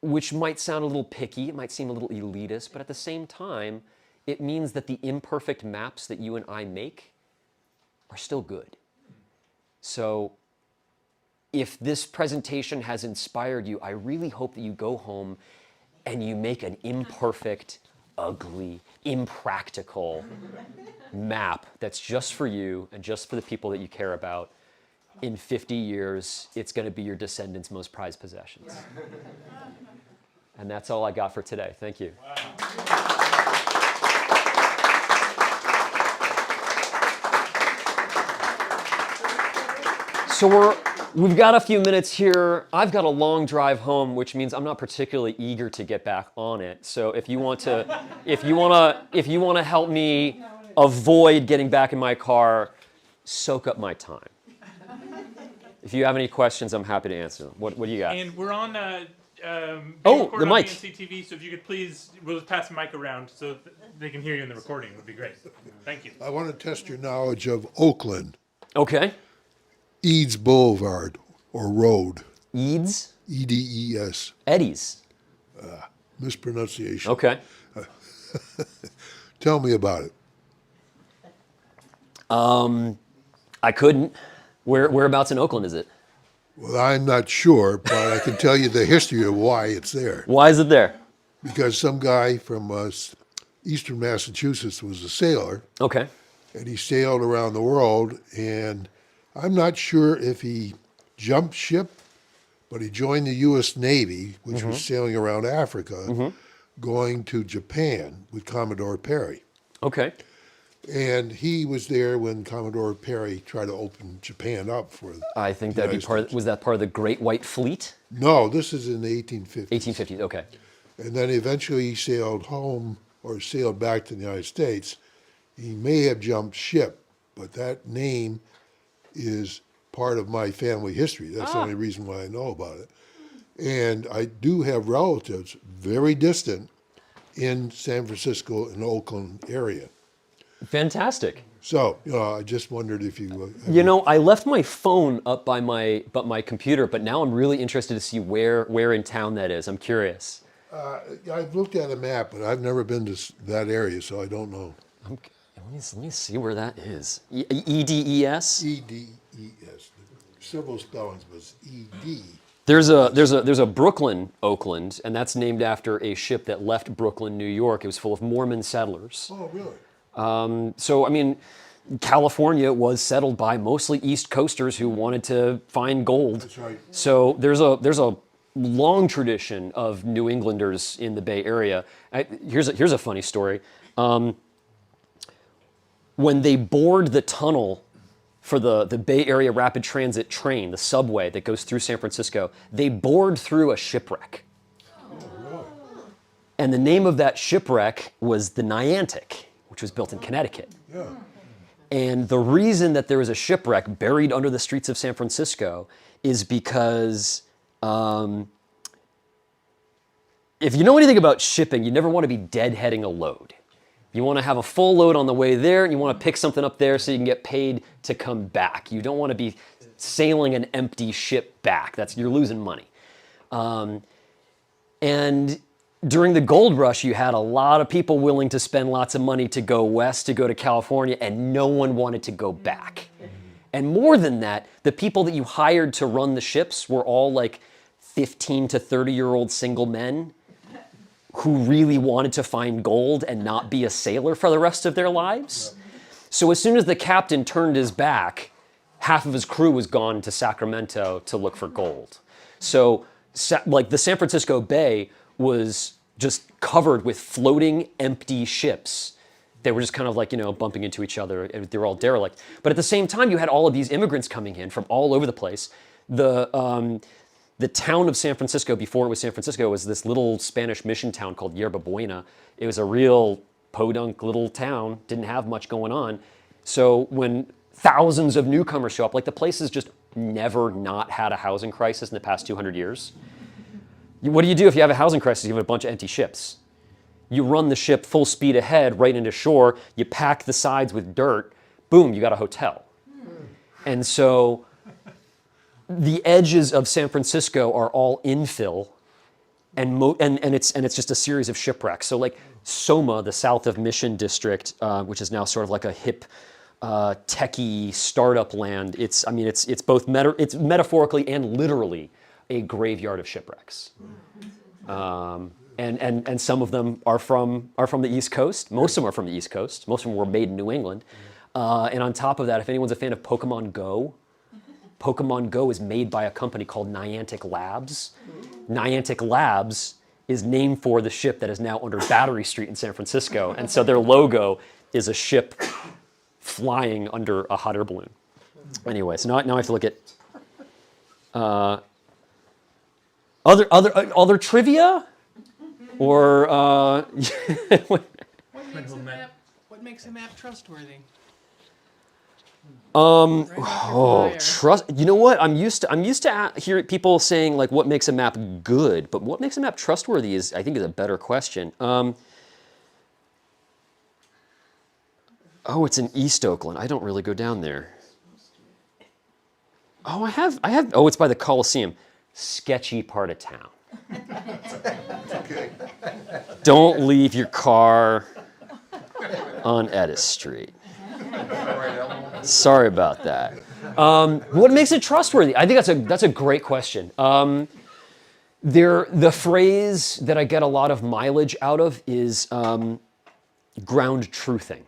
Which might sound a little picky, it might seem a little elitist, but at the same time, it means that the imperfect maps that you and I make are still good. So if this presentation has inspired you, I really hope that you go home and you make an imperfect, ugly, impractical map that's just for you and just for the people that you care about. In 50 years, it's going to be your descendants' most prized possessions. And that's all I got for today. Thank you. Wow. So we've got a few minutes here. I've got a long drive home, which means I'm not particularly eager to get back on it. So if you want to help me avoid getting back in my car, soak up my time. If you have any questions, I'm happy to answer them. What do you got? And we're on the on mic. BNC-TV, so if you could please, we'll just pass the mic around so they can hear you in the recording. It would be great. Thank you. I want to test your knowledge of Oakland. Okay. Eads Boulevard or Road. Eads? Eds. Eddies. Mispronunciation. Okay. Tell me about it. I couldn't. Whereabouts in Oakland is it? Well, I'm not sure, but I can tell you the history of why it's there. Why is it there? Because some guy from eastern Massachusetts was a sailor, Okay. and he sailed around the world, and I'm not sure if he jumped ship, but he joined the U.S. Navy, which was sailing around Africa, going to Japan with Commodore Perry. Okay. And he was there when Commodore Perry tried to open Japan up for I think the that'd be United part. States. Was that part of the Great White Fleet? No, this is in the 1850s. 1850s. Okay. And then eventually he sailed home or sailed back to the United States. He may have jumped ship, but that name is part of my family history. That's the only reason why I know about it. And I do have relatives very distant in San Francisco and Oakland area. Fantastic. So, I just wondered if you... You know, I left my phone up by my computer, but now I'm really interested to see where in town that is. I'm curious. I've looked at a map, but I've never been to that area, so I don't know. Let me see where that is. Eds. E-D-E-S. Several spellings, but it's E-D. There's a Brooklyn, Oakland, and that's named after a ship that left Brooklyn, New York. It was full of Mormon settlers. Oh, really? So, I mean, California was settled by mostly East Coasters who wanted to find gold. That's right. So there's a long tradition of New Englanders in the Bay Area. Here's a funny story. When they bored the tunnel for the Bay Area Rapid Transit train, the subway that goes through San Francisco, they bored through a shipwreck. And the name of that shipwreck was the Niantic, which was built in Connecticut. Yeah. And the reason that there is a shipwreck buried under the streets of San Francisco is because if you know anything about shipping, you never want to be deadheading a load. You want to have a full load on the way there, and you want to pick something up there so you can get paid to come back. You don't want to be sailing an empty ship back. You're losing money. And during the gold rush, you had a lot of people willing to spend lots of money to go west, to go to California, and no one wanted to go back. And more than that, the people that you hired to run the ships were all like 15 to 30-year-old single men who really wanted to find gold and not be a sailor for the rest of their lives. So as soon as the captain turned his back, half of his crew was gone to Sacramento to look for gold. So like the San Francisco Bay was just covered with floating empty ships. They were just kind of like, bumping into each other. They were all derelict. But at the same time, you had all of these immigrants coming in from all over the place. The town of San Francisco, before it was San Francisco, was this little Spanish mission town called Yerba Buena. It was a real podunk little town, didn't have much going on. So when thousands of newcomers show up, like the place has just never not had a housing crisis in the past 200 years. What do you do if you have a housing crisis? You have a bunch of empty ships. You run the ship full speed ahead right into shore, you pack the sides with dirt, boom, you got a hotel. And so the edges of San Francisco are all infill, and it's just a series of shipwrecks. So like Soma, the south of Mission District, which is now sort of like a hip, techie startup land. It's both it's metaphorically and literally a graveyard of shipwrecks. And some of them are from the East Coast. Most of them are from the East Coast. Most of them were made in New England. And on top of that, if anyone's a fan of Pokemon Go is made by a company called Niantic Labs. Niantic Labs is named for the ship that is now under Battery Street in San Francisco. And so their logo is a ship flying under a hot air balloon. Anyway, so now I have to look at other trivia? Or What makes a map trustworthy? Trust. You know what? I'm used to hearing people saying like, "What makes a map good?" But what makes a map trustworthy is a better question. It's in East Oakland. I don't really go down there. Oh, I have. Oh, it's by the Coliseum. sketchy part of town. Don't leave your car on Edis Street. Sorry about that. What makes it trustworthy? I think that's a great question. The phrase that I get a lot of mileage out of is ground truthing,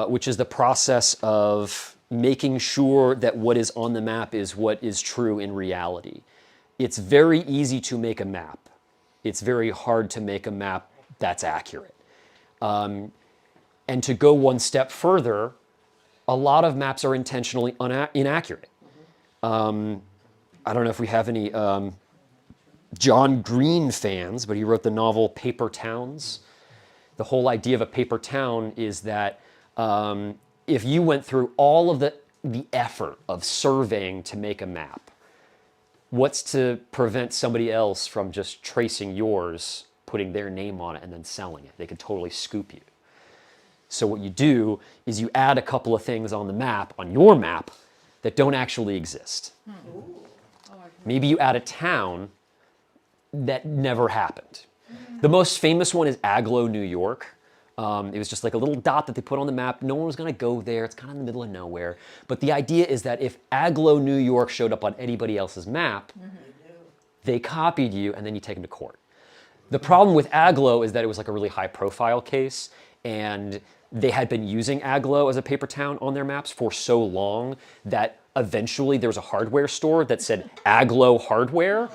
which is the process of making sure that what is on the map is what is true in reality. It's very easy to make a map. It's very hard to make a map that's accurate. And to go one step further, a lot of maps are intentionally inaccurate. I don't know if we have any John Green fans, but he wrote the novel Paper Towns. The whole idea of a paper town is that if you went through all of the effort of surveying to make a map, what's to prevent somebody else from just tracing yours, putting their name on it, and then selling it? They could totally scoop you. So what you do is you add a couple of things on the map, on your map, that don't actually exist. Maybe you add a town that never happened. The most famous one is Agloe, New York. It was just like a little dot that they put on the map. No one was going to go there. It's kind of in the middle of nowhere. But the idea is that if Agloe, New York showed up on anybody else's map, they copied you, and then you take them to court. The problem with Agloe is that it was like a really high-profile case, and they had been using Agloe as a paper town on their maps for so long that eventually there was a hardware store that said Agloe Hardware.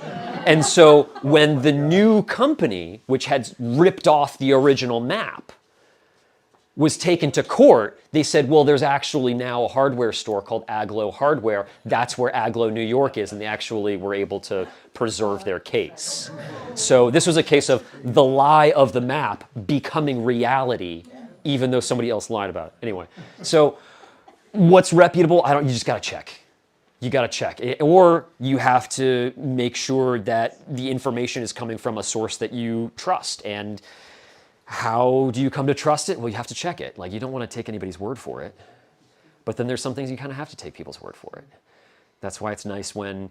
And so when the new company, which had ripped off the original map, was taken to court, they said, well, there's actually now a hardware store called Agloe Hardware. That's where Agloe, New York is, and they actually were able to preserve their case. So this was a case of the lie of the map becoming reality, even though somebody else lied about it. Anyway, so what's reputable? You just gotta check. You gotta check. Or you have to make sure that the information is coming from a source that you trust. And how do you come to trust it? Well, you have to check it. Like, you don't want to take anybody's word for it. But then there's some things you kind of have to take people's word for it. That's why it's nice when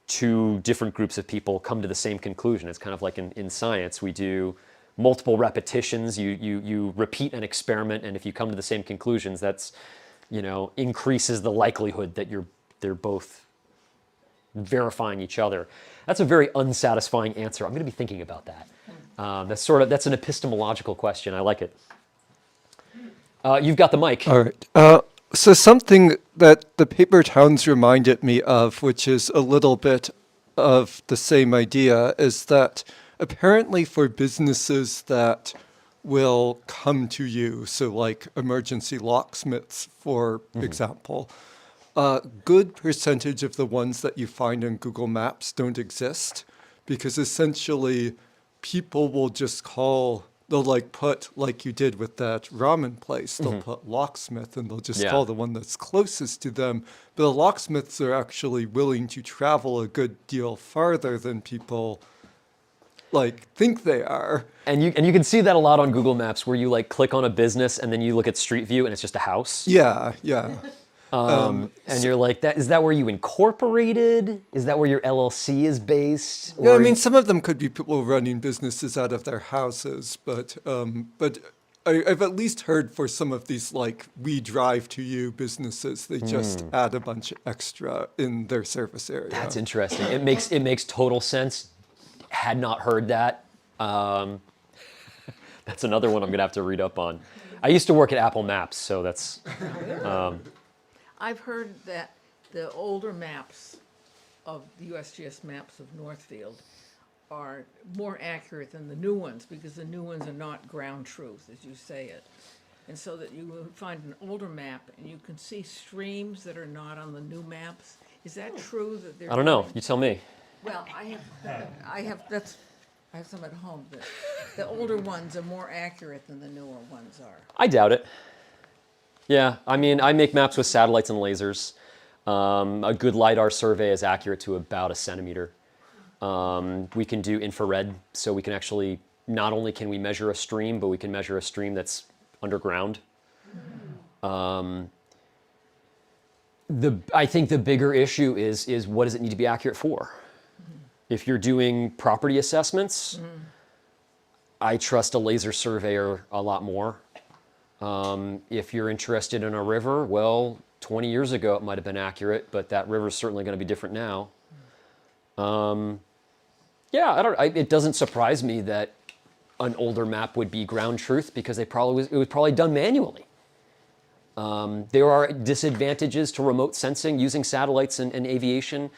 two different groups of people come to the same conclusion. It's kind of like in science, we do multiple repetitions. You repeat an experiment, and if you come to the same conclusions, that's, increases the likelihood that they're both verifying each other. That's a very unsatisfying answer. I'm going to be thinking about that. That's an epistemological question. I like it. You've got the mic. All right. So something that the paper towns reminded me of, which is a little bit of the same idea, is that apparently for businesses that will come to you, so like emergency locksmiths, for example, a good percentage of the ones that you find in Google Maps don't exist, because essentially people will just they'll put, like you did with that ramen place, they'll put locksmith, and they'll just call the one that's closest to them. But the locksmiths are actually willing to travel a good deal farther than people think they are. And you can see that a lot on Google Maps, where you click on a business and then you look at Street View and it's just a house. Yeah. And you're like, is that where you incorporated? Is that where your LLC is based? Yeah, I mean, some of them could be people running businesses out of their houses, but I've at least heard for some of these we drive to you businesses, they just add a bunch extra in their service area. That's interesting. It makes total sense. Had not heard that. That's another one I'm gonna have to read up on. I used to work at Apple Maps, so that's. I've heard that the older maps of the USGS maps of Northfield are more accurate than the new ones, because the new ones are not ground truth, as you say it. And so that you will find an older map and you can see streams that are not on the new maps. Is that true that they're? I don't know. You tell me. Well, I have some at home. The older ones are more accurate than the newer ones are. I doubt it. Yeah, I mean, I make maps with satellites and lasers. A good LiDAR survey is accurate to about a centimeter. We can do infrared, so we can actually, not only can we measure a stream, but we can measure a stream that's underground. I think the bigger issue is what does it need to be accurate for? If you're doing property assessments, I trust a laser surveyor a lot more. If you're interested in a river, well, 20 years ago it might have been accurate, but that river's certainly going to be different now. Yeah, it doesn't surprise me that an older map would be ground truth because it was probably done manually. There are disadvantages to remote sensing using satellites and aviation.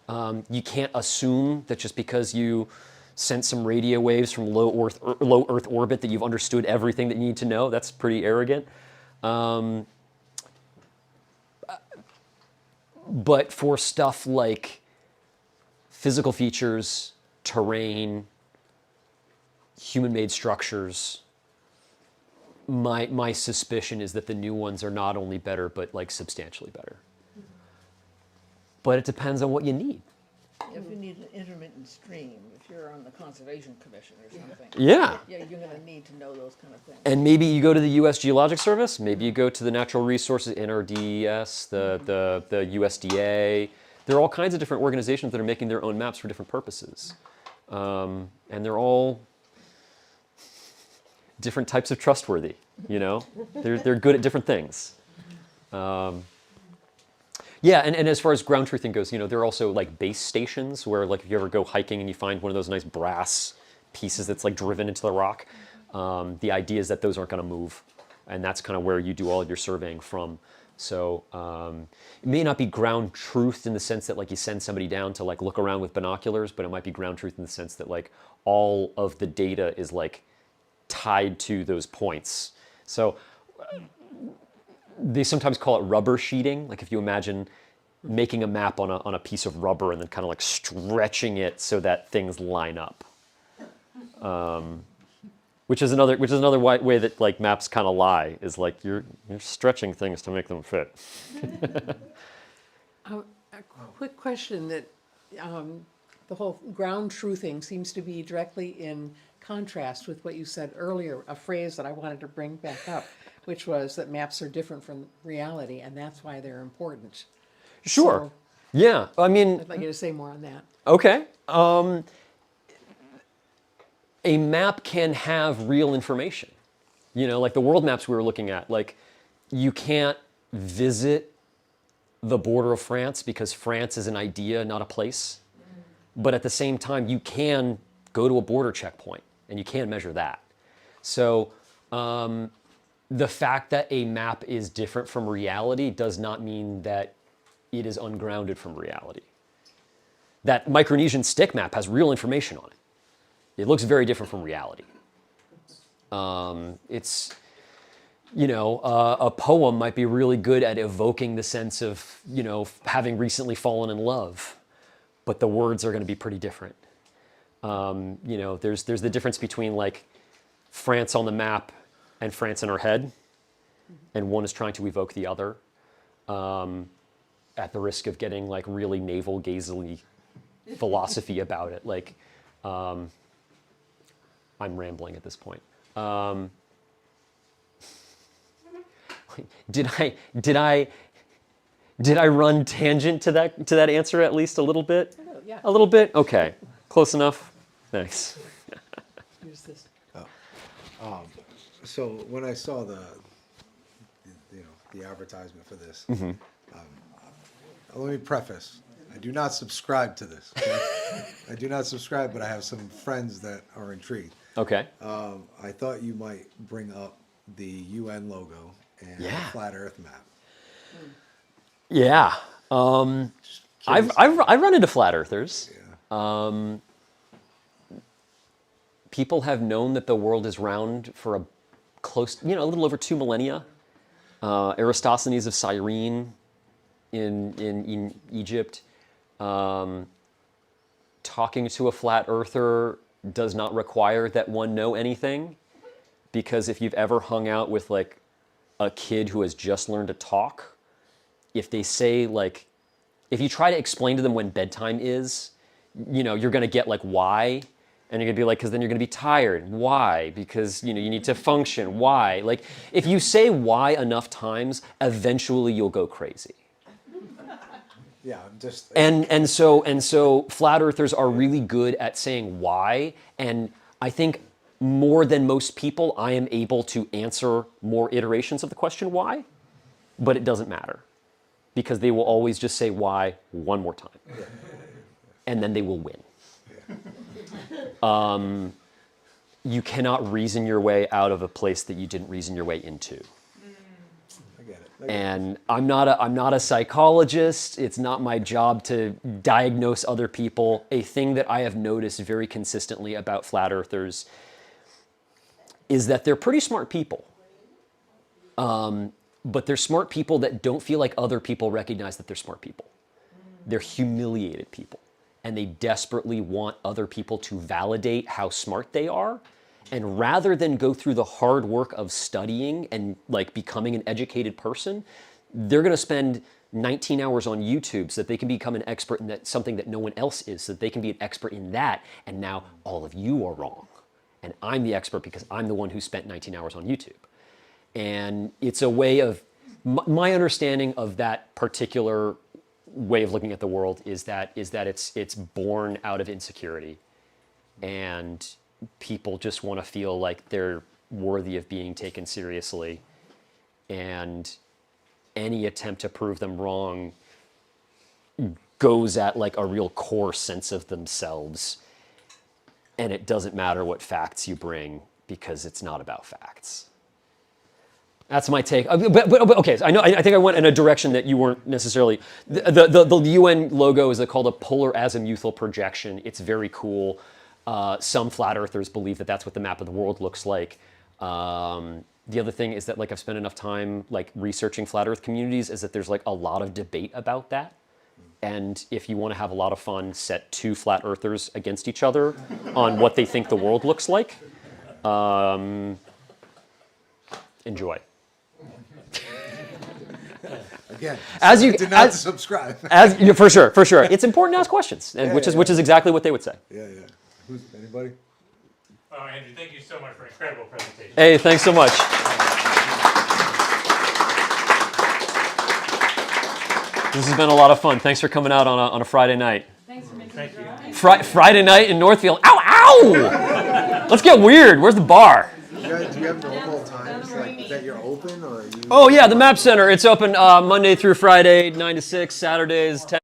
You can't assume that just because you sent some radio waves from low Earth orbit that you've understood everything that you need to know. That's pretty arrogant. But for stuff like physical features, terrain, human-made structures, my suspicion is that the new ones are not only better, but like substantially better. But it depends on what you need. If you need an intermittent stream, if you're on the Conservation Commission or something. Yeah. Yeah, you're gonna need to know those kind of things. And maybe you go to the U.S. Geologic Service, maybe you go to the Natural Resources, NRDS, the USDA. There are all kinds of different organizations that are making their own maps for different purposes. And they're all different types of trustworthy, you know? They're good at different things. Yeah, and as far as ground truthing goes, you know, there are also like base stations where like if you ever go hiking and you find one of those nice brass pieces that's like driven into the rock, the idea is that those aren't going to move. And that's kind of where you do all of your surveying from. So it may not be ground truth in the sense that like you send somebody down to like look around with binoculars, but it might be ground truth in the sense that like all of the data is like tied to those points. So they sometimes call it rubber sheeting. Like if you imagine making a map on a piece of rubber and then kind of like stretching it so that things line up. Which is another way that like maps kind of lie, is like you're stretching things to make them fit. A quick question that the whole ground truthing seems to be directly in contrast with what you said earlier, a phrase that I wanted to bring back up, which was that maps are different from reality, and that's why they're important. Sure. So, yeah. I mean, I'd like you to say more on that. okay. A map can have real information. You know, like the world maps we were looking at, like you can't visit the border of France because France is an idea, not a place. But at the same time, you can go to a border checkpoint and you can measure that. So the fact that a map is different from reality does not mean that it is ungrounded from reality. That Micronesian stick map has real information on it. It looks very different from reality. It's, you know, a poem might be really good at evoking the sense of, you know, having recently fallen in love, but the words are going to be pretty different. You know, there's the difference between like France on the map and France in our head, and one is trying to evoke the other, at the risk of getting like really navel-gazingly philosophy about it. Like, I'm rambling at this point. Did I run tangent to that answer at least a little bit? Yeah. A little bit? Okay. Close enough? Thanks. Use this. So when I saw the advertisement for this, let me preface: I do not subscribe to this. Okay? I do not subscribe, but I have some friends that are intrigued. Okay. I thought you might bring up the UN logo and the flat Earth map. Yeah. I've run into flat earthers. Yeah. People have known that the world is round for a little over 2 millennia. Eratosthenes of Cyrene in Egypt. Talking to a flat earther does not require that one know anything, because if you've ever hung out with like a kid who has just learned to talk, if they say like, if you try to explain to them when bedtime is, you know, you're going to get like why, and you're going to be like, because then you're going to be tired. Why? Because, you know, you need to function. Why? Like if you say why enough times, eventually you'll go crazy. Yeah, I'm just. And so flat earthers are really good at saying why, and I think more than most people, I am able to answer more iterations of the question why, but it doesn't matter because they will always just say why one more time, and then they will win. You cannot reason your way out of a place that you didn't reason your way into. I get it. And I'm not a psychologist. It's not my job to diagnose other people. A thing that I have noticed very consistently about flat earthers is that they're pretty smart people. But they're smart people that don't feel like other people recognize that they're smart people. They're humiliated people. And they desperately want other people to validate how smart they are. And rather than go through the hard work of studying and like becoming an educated person, they're going to spend 19 hours on YouTube so that they can become an expert in that, something that no one else is, so that they can be an expert in that. And now all of you are wrong. And I'm the expert because I'm the one who spent 19 hours on YouTube. And it's a way of, my understanding of that particular way of looking at the world is that it's born out of insecurity. And people just want to feel like they're worthy of being taken seriously. And any attempt to prove them wrong goes at like a real core sense of themselves. And it doesn't matter what facts you bring because it's not about facts. That's my take. But okay, so I think I went in a direction that you weren't necessarily. The UN logo is called a polar azimuthal projection. It's very cool. Some flat earthers believe that that's what the map of the world looks like. The other thing is that like I've spent enough time like researching flat earth communities is that there's like a lot of debate about that. And if you want to have a lot of fun, set two flat earthers against each other on what they think the world looks like. Enjoy. Again, as you did not subscribe. For sure. It's important to ask questions, and which is exactly what they would say. Yeah. Who's anybody? Oh, Andrew, thank you so much for an incredible presentation. Hey, thanks so much. This has been a lot of fun. Thanks for coming out on a Friday night. Thanks for making me drive. Friday night in Northfield. Ow! Let's get weird. Where's the bar? Do you have normal times that you're open, or are you? Oh yeah, the Map Center. It's open Monday through Friday, 9 to 6. Saturdays, 10